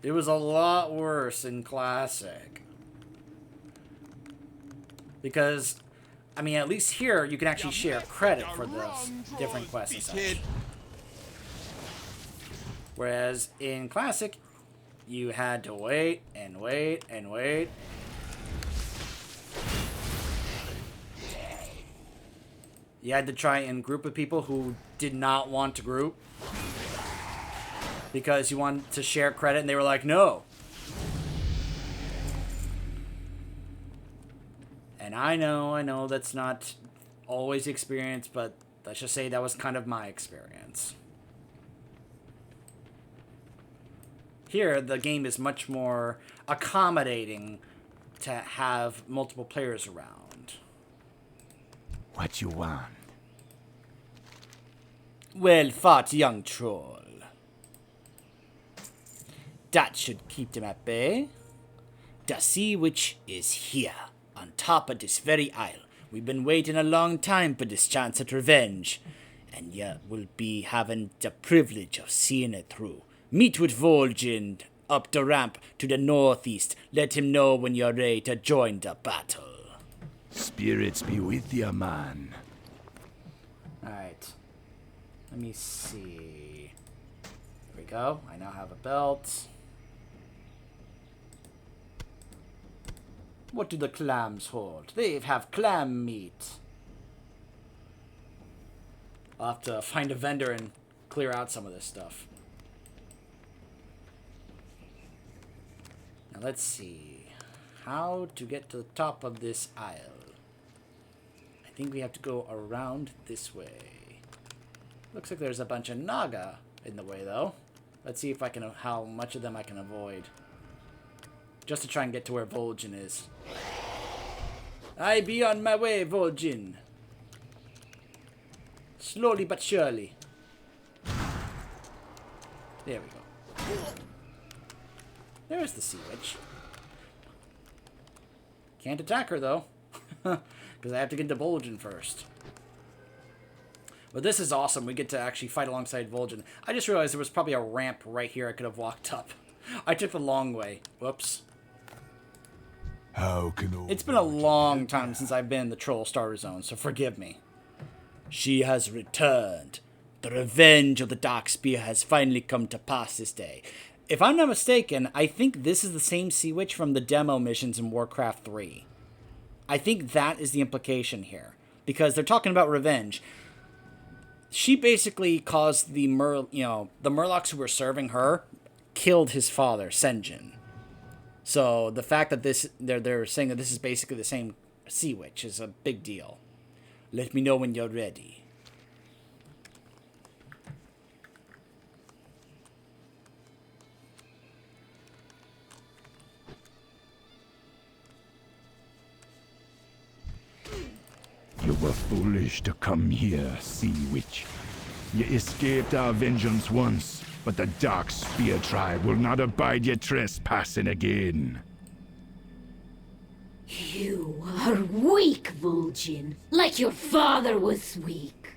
It was a lot worse in Classic. Because, I mean, at least here, you can actually share credit for those different quests and such. Whereas in Classic, you had to wait and wait and wait. You had to try and group with people who did not want to group. Because you wanted to share credit, and they were like, no. And I know that's not always the experience, but let's just say that was kind of my experience. Here, the game is much more accommodating to have multiple players around. What you want? Well fought, young troll. That should keep them at bay. The sea witch is here, on top of this very isle. We've been waiting a long time for this chance at revenge, and yet we'll be having the privilege of seeing it through. Meet with Vol'jin up the ramp to the northeast. Let him know when you're ready to join the battle. Spirits be with ya, man. Alright. Let me see. Here we go. I now have a belt. What do the clams hold? They have clam meat. I'll have to find a vendor and clear out some of this stuff. Now let's see. How to get to the top of this aisle. I think we have to go around this way. Looks like there's a bunch of Naga in the way though. Let's see if I can, how much of them I can avoid. Just to try and get to where Vol'jin is. I be on my way, Vol'jin. Slowly but surely. There we go. There's the sea witch. Can't attack her though. Because I have to get to Vol'jin first. But this is awesome. We get to actually fight alongside Vol'jin. I just realized there was probably a ramp right here I could have walked up. I took the long way. Whoops. How can It's been a long time since I've been in the Troll Starter Zone, so forgive me. She has returned. The revenge of the Dark Spear has finally come to pass this day. If I'm not mistaken, I think this is the same Sea Witch from the demo missions in Warcraft 3. I think that is the implication here. Because they're talking about revenge. She basically caused the Murlocs who were serving her killed his father, Sen'jin. So the fact that they're saying that this is basically the same Sea Witch is a big deal. Let me know when you're ready. You were foolish to come here, Sea Witch. You escaped our vengeance once, but the Dark Spear tribe will not abide your trespassing again. You are weak, Vol'jin, like your father was weak.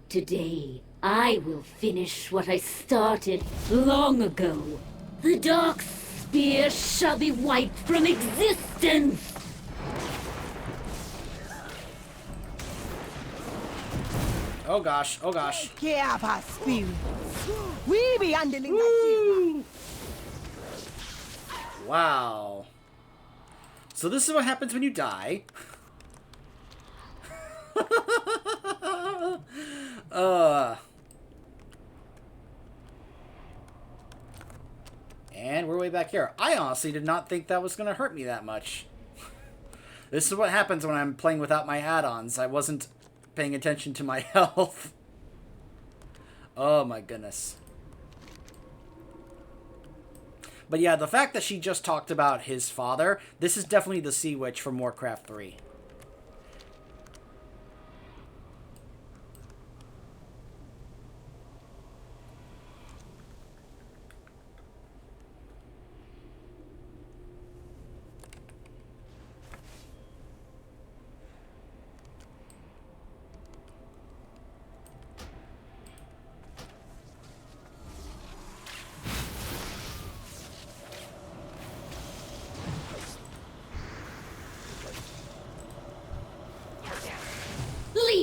Today, I will finish what I started long ago. The Dark Spear shall be wiped from existence! Oh gosh, oh gosh. Care of our spirit. We be handling that. Wow. So this is what happens when you die. And we're way back here. I honestly did not think that was going to hurt me that much. This is what happens when I'm playing without my add-ons. I wasn't paying attention to my health. Oh my goodness. But yeah, the fact that she just talked about his father, this is definitely the Sea Witch from Warcraft 3.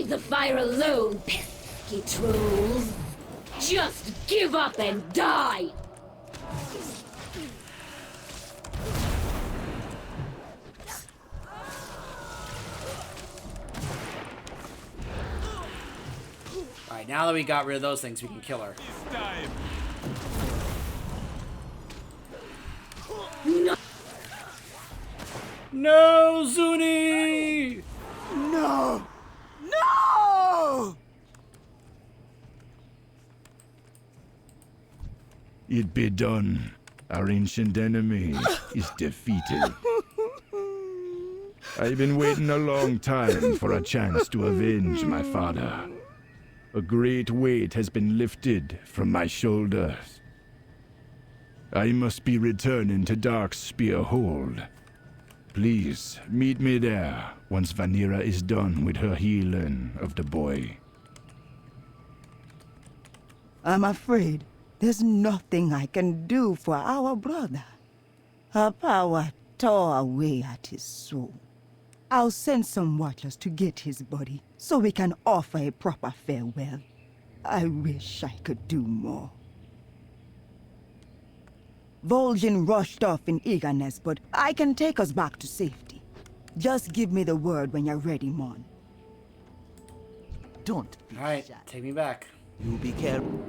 Leave the fire alone, pesky trolls. Just give up and die! Alright, now that we got rid of those things, we can kill her. This time. No! No, Zuni! No! No! It be done. Our ancient enemy is defeated. I've been waiting a long time for a chance to avenge my father. A great weight has been lifted from my shoulders. I must be returning to Darkspear Hold. Please, meet me there once Vanera is done with her healing of the boy. I'm afraid there's nothing I can do for our brother. Her power tore away at his soul. I'll send some watchers to get his body so we can offer a proper farewell. I wish I could do more. Vol'jin rushed off in eagerness, but I can take us back to safety. Just give me the word when you're ready, Mon. Don't be Alright, shy. take me back. You be careful.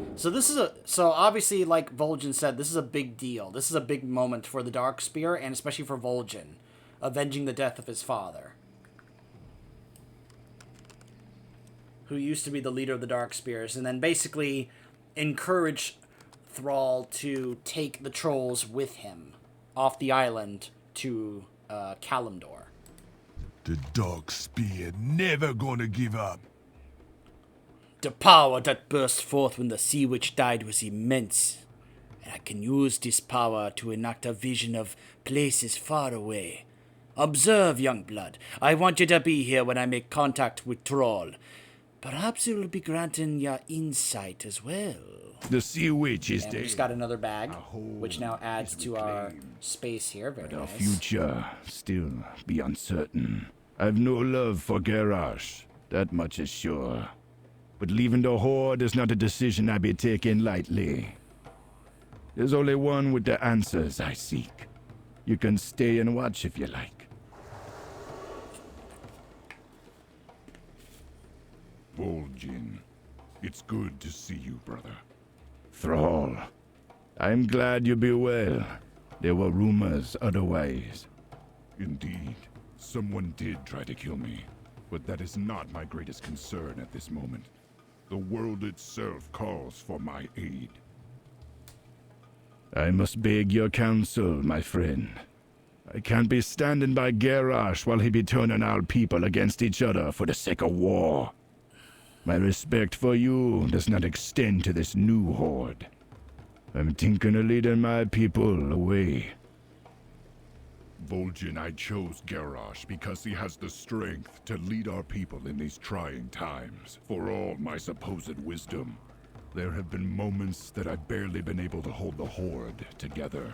So obviously, like Vol'jin said, this is a big deal. This is a big moment for the Darkspear, and especially for Vol'jin, avenging the death of his father, who used to be the leader of the Darkspears, and then basically encourage Thrall to take the trolls with him off the island to Kalimdor. The Dark Spear never gonna give up. The power that burst forth when the Sea Witch died was immense, and I can use this power to enact a vision of places far away. Observe, young blood. I want you to be here when I make contact with Thrall. Perhaps it will be granting your insight as well. The Sea Witch is And we dead. just got another bag, Our which now hold adds is to our reclaimed. space here. Very But our nice. future still be uncertain. I've no love for Garrosh, that much is sure. But leaving the Horde is not a decision I be taking lightly. There's only one with the answers I seek. You can stay and watch if you like. Vol'jin, it's good to see you, brother. Thrall, I'm glad you be well. There were rumors otherwise. Indeed, someone did try to kill me, but that is not my greatest concern at this moment. The world itself calls for my aid. I must beg your counsel, my friend. I can't be standing by Garrosh while he be turning our people against each other for the sake of war. My respect for you does not extend to this new horde. I'm thinking of leading my people away. Vol'jin, I chose Garrosh because he has the strength to lead our people in these trying times. For all my supposed wisdom, there have been moments that I've barely been able to hold the Horde together.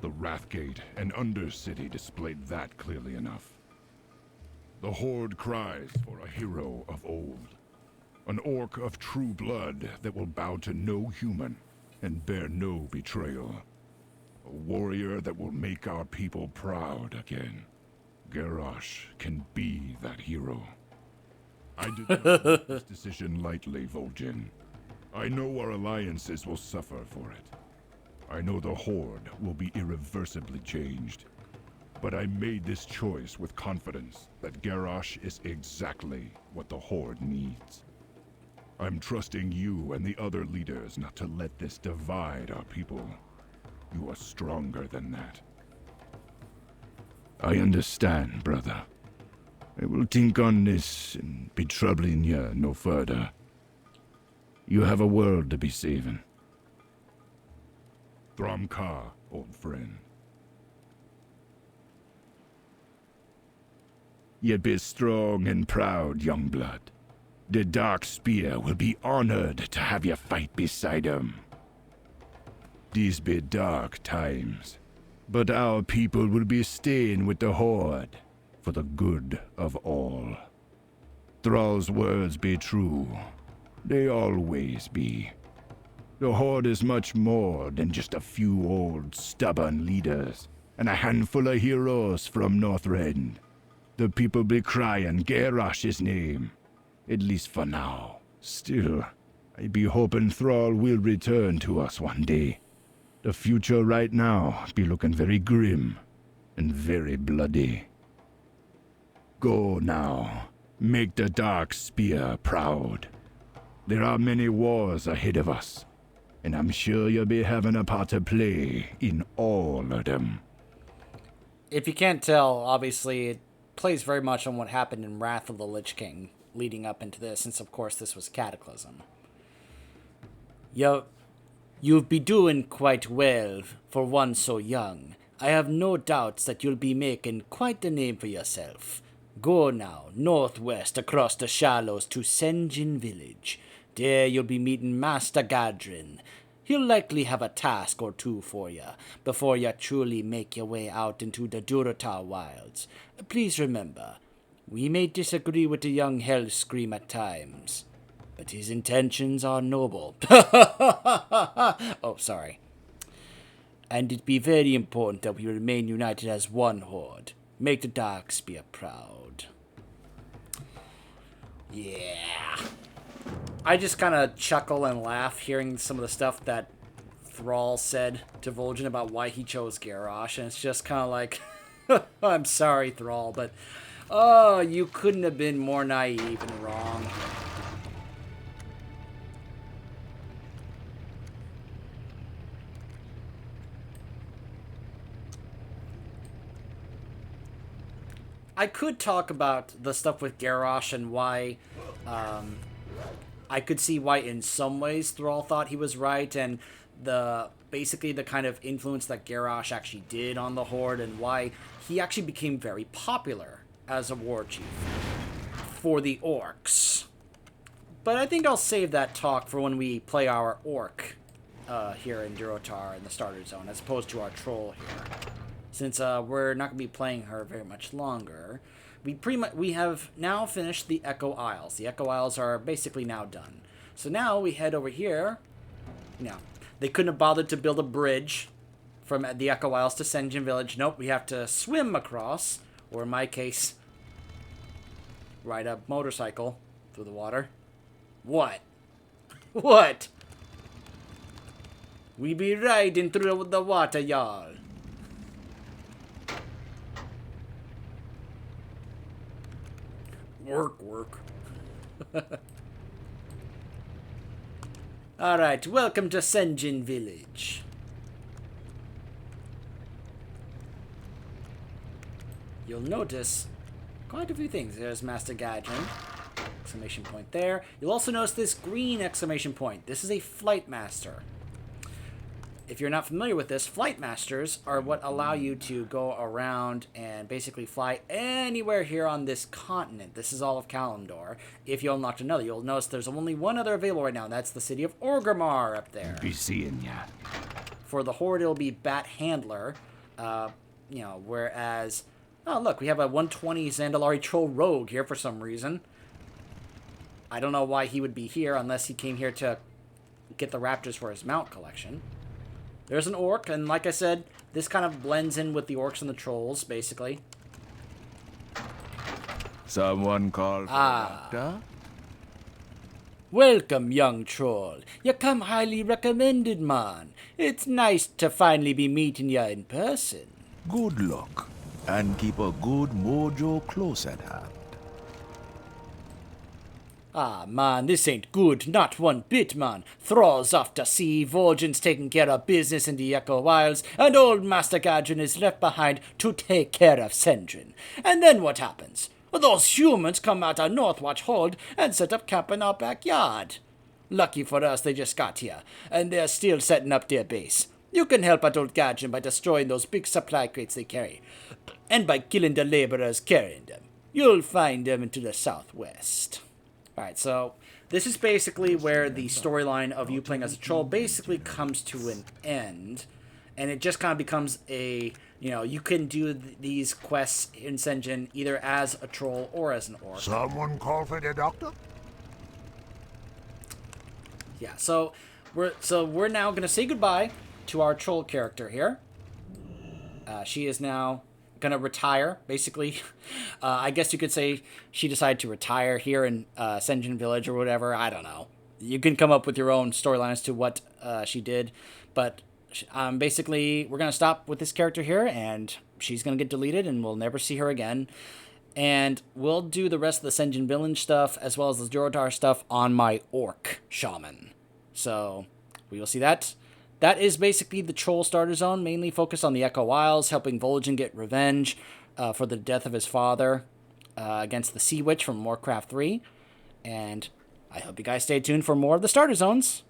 The Wrathgate and Undercity displayed that clearly enough. The Horde cries for a hero of old. An orc of true blood that will bow to no human and bear no betrayal. A warrior that will make our people proud again. Garrosh can be that hero. I did not make this decision lightly, Vol'jin. I know our alliances will suffer for it. I know the Horde will be irreversibly changed. But I made this choice with confidence that Garrosh is exactly what the Horde needs. I'm trusting you and the other leaders not to let this divide our people. You are stronger than that. I understand, brother. I will think on this and be troubling you no further. You have a world to be saving. Thramka, old friend. Ye be strong and proud, young blood. The Dark Spear will be honored to have you fight beside him. These be dark times, but our people will be staying with the Horde for the good of all. Thrall's words be true, they always be. The Horde is much more than just a few old, stubborn leaders and a handful of heroes from Northrend. The people be crying Garrosh's name, at least for now. Still, I be hoping Thrall will return to us one day. The future right now be looking very grim and very bloody. Go now, make the Dark Spear proud. There are many wars ahead of us, and I'm sure you'll be having a part to play in all of them. If you can't tell, obviously it plays very much on what happened in Wrath of the Lich King leading up into this, since of course this was Cataclysm. You've be doing quite well for one so young. I have no doubts that you'll be making quite the name for yourself. Go now, northwest across the shallows to Sen'jin village. There you'll be meeting Master Gadrin. He'll likely have a task or two for you before you truly make your way out into the Durotar wilds. Please remember, we may disagree with the young Hellscream at times, but his intentions are noble. Oh, sorry. And it be very important that we remain united as one horde. Make the Darkspear proud. Yeah. I just kind of chuckle and laugh hearing some of the stuff that Thrall said to Vol'jin about why he chose Garrosh, and it's just kind of like, I'm sorry, Thrall, but oh, you couldn't have been more naive and wrong. I could talk about the stuff with Garrosh and why I could see why in some ways Thrall thought he was right, and basically the kind of influence that Garrosh actually did on the Horde, and why he actually became very popular as a war chief for the orcs. But I think I'll save that talk for when we play our orc here in Durotar in the starter zone, as opposed to our troll here. Since we're not going to be playing her very much longer, we have now finished the Echo Isles. The Echo Isles are basically now done. So now we head over here. Now, they couldn't have bothered to build a bridge from the Echo Isles to Sen'jin Village. Nope, we have to swim across, or in my case, ride a motorcycle through the water. What? What? We be riding through the water, y'all. Work. Alright, welcome to Sen'jin Village. You'll notice quite a few things. There's Master Gadrin. Exclamation point there. You'll also notice this green exclamation point. This is a Flight Master. If you're not familiar with this, Flight Masters are what allow you to go around and basically fly anywhere here on this continent. This is all of Kalimdor. If you unlocked another, you'll notice there's only one other available right now, and that's the city of Orgrimmar up there. Be seeing ya. For the Horde, it'll be Bat Handler, whereas... Oh, look, we have a 120 Zandalari Troll Rogue here for some reason. I don't know why he would be here unless he came here to get the raptors for his mount collection. There's an orc, and like I said, this kind of blends in with the orcs and the trolls, basically. Someone called for doctor? Welcome, young troll. You come highly recommended, man. It's nice to finally be meeting you in person. Good luck, and keep a good mojo close at hand. Ah, man, this ain't good, not one bit, man. Thrall's off to sea, Vol'jin's taking care of business in the Echo Wilds, and old Master Gadrin is left behind to take care of Sen'jin. And then what happens? Those humans come out of Northwatch Hold and set up camp in our backyard. Lucky for us, they just got here, and they're still setting up their base. You can help out old Gadrin by destroying those big supply crates they carry, and by killing the laborers carrying them. You'll find them into the southwest. Alright, so this is basically where the storyline of you playing as a troll basically comes to an end. And it just kind of becomes a You know, you can do these quests in Sen'jin either as a troll or as an orc. Someone call for the doctor? Yeah, so we're now gonna say goodbye to our troll character here. She is now gonna retire, basically. I guess you could say she decided to retire here in Sen'jin Village or whatever. I don't know. You can come up with your own storyline as to what she did, but basically we're gonna stop with this character here, and she's gonna get deleted, and we'll never see her again. And we'll do the rest of the Sen'jin Village stuff as well as the Durotar stuff on my orc shaman. So we will see that. That is basically the troll starter zone, mainly focused on the Echo Isles, helping Vol'jin get revenge for the death of his father against the Sea Witch from Warcraft 3. And I hope you guys stay tuned for more of the starter zones.